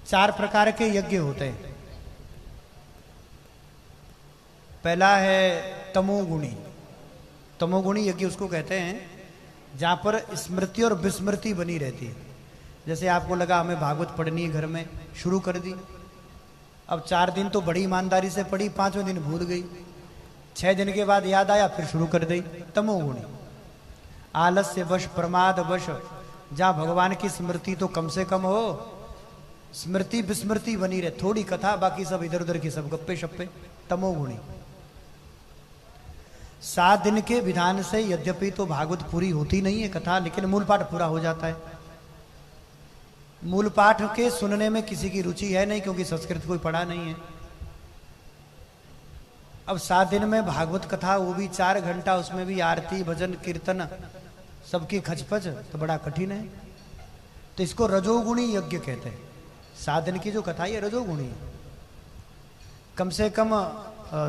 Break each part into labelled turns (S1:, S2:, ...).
S1: चार प्रकार के यज्ञ होते हैं। पहला है तमोगुणी। तमोगुणी यज्ञ उसको कहते हैं जहां पर स्मृति और विस्मृति बनी रहती है। जैसे आपको लगा हमें भागवत पढ़नी है, घर में शुरू कर दी, अब 4 दिन तो बड़ी ईमानदारी से पढ़ी, 5वें दिन भूल गई, 6 दिन के बाद याद आया फिर शुरू कर दी। तमोगुणी। आलस्य वश, प्रमाद वश, जहां भगवान की स्मृति तो कम से कम हो, स्मृति विस्मृति बनी रहे, थोड़ी कथा, बाकी सब इधर उधर की सब गप्पे शप्पे, तमोगुणी। 7 दिन के विधान से यद्यपि तो भागवत पूरी होती नहीं है कथा, लेकिन मूल पाठ पूरा हो जाता है। मूल पाठ के सुनने में किसी की रुचि है नहीं, क्योंकि संस्कृत कोई पढ़ा नहीं है। अब 7 दिन में भागवत कथा, वो भी 4 घंटा, उसमें भी आरती भजन कीर्तन सबकी खचपच, तो बड़ा कठिन है। तो इसको रजोगुणी यज्ञ कहते हैं। 7 दिन की जो कथा है रजोगुणी है। कम से कम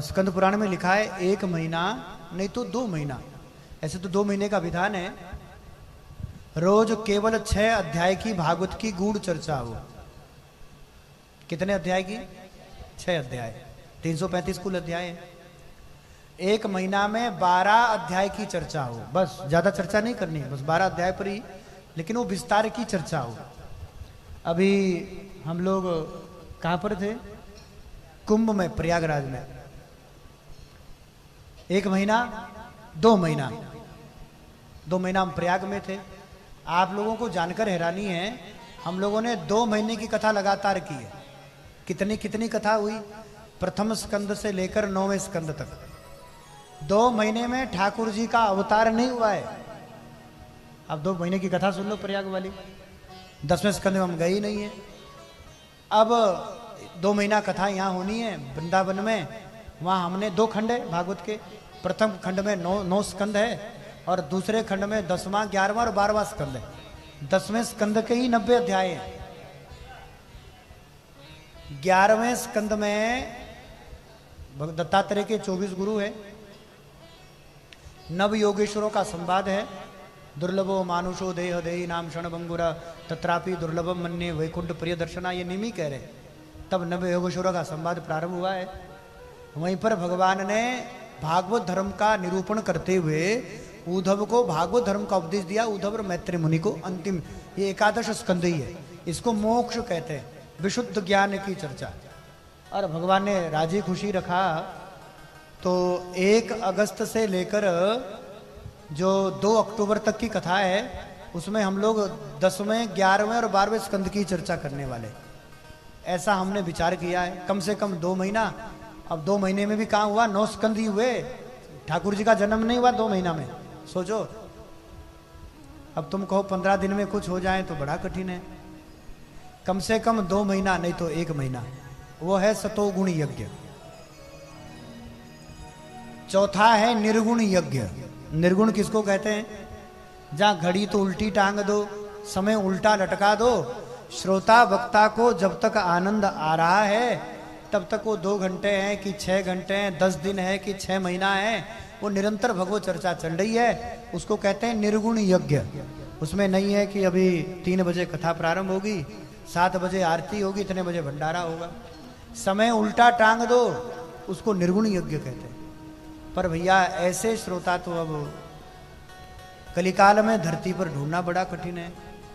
S1: स्कंद पुराण में लिखा है 1 महीना, नहीं तो 2 महीना, ऐसे तो 2 महीने का विधान है, रोज केवल 6 अध्याय की भागवत की गूढ़ चर्चा हो। कितने अध्याय की? 6 अध्याय, 335 कुल अध्याय है। 1 महीना में 12 अध्याय की चर्चा हो, बस, ज्यादा चर्चा नहीं करनी है, बस 12 अध्याय पर ही, लेकिन वो विस्तार की चर्चा हो। अभी हम लोग कहां पर थे? कुंभ में, प्रयागराज में। 1 महीना, 2 महीना, 2 महीना हम प्रयाग में थे। आप लोगों को जानकर हैरानी है, हम लोगों ने 2 महीने की कथा लगातार की है। कितनी कितनी कथा हुई? प्रथम स्कंद से लेकर 9वें स्कंद तक। 2 महीने में ठाकुर जी का अवतार नहीं हुआ है। अब 2 महीने की कथा सुन लो प्रयाग वाली। 10वें स्कंद में हम गए ही नहीं है। अब 2 महीना कथा यहाँ होनी है वृंदावन में। वहाँ हमने 2 खंड है भागवत के। प्रथम खंड में 9 स्कंद है, और दूसरे खंड में 10वां, 11वां और 12वां स्कंद है। 10वें स्कंद के ही 90 अध्याय हैं। 11वें स्कंद में दत्तात्रेय के 24 गुरु है। नव योगेश्वरों का संवाद है। दुर्लभो मानुषो देह देही नाम क्षण भंगुरा तत्रापि दुर्लभम मन्ये वैकुंठ प्रिय दर्शना, ये निमी कह रहे। तब नव योगेश्वरों का संवाद प्रारंभ हुआ है। वहीं पर भगवान ने भागवत धर्म का निरूपण करते हुए उद्धव को भागवत धर्म का उपदेश दिया। उद्धव और मैत्री मुनि को अंतिम, ये 11 स्कंद ही है, इसको मोक्ष कहते हैं, विशुद्ध ज्ञान की चर्चा। और भगवान ने राजी खुशी रखा, तो 1 अगस्त से लेकर जो 2 अक्टूबर तक की कथा है, उसमें हम लोग 10वें, 11वें और 12वें स्कंद की चर्चा करने वाले, ऐसा हमने विचार किया है। कम से कम 2 महीना। अब 2 महीने में भी कहाँ हुआ, 9 स्कंद ही हुए। ठाकुर जी का जन्म नहीं हुआ 2 महीना में, सोचो। अब तुम कहो 15 दिन में कुछ हो जाए तो बड़ा कठिन है। कम से कम 2 महीना, नहीं तो 1 महीना, वो है सतोगुणी यज्ञ। चौथा है निर्गुण यज्ञ। निर्गुण किसको कहते हैं? जहां घड़ी तो उल्टी टांग दो, समय उल्टा लटका दो, श्रोता वक्ता को जब तक आनंद आ रहा है तब तक वो 2 घंटे हैं कि 6 घंटे हैं, 10 दिन है कि 6 महीना है, वो निरंतर भगवत चर्चा चल रही है, उसको कहते हैं निर्गुण यज्ञ। उसमें नहीं है कि अभी 3 बजे कथा प्रारंभ होगी, 7 बजे आरती होगी, इतने बजे भंडारा होगा। समय उल्टा टांग दो, उसको निर्गुण यज्ञ कहते हैं। पर भैया ऐसे श्रोता तो अब कलिकाल में धरती पर ढूंढना बड़ा कठिन है।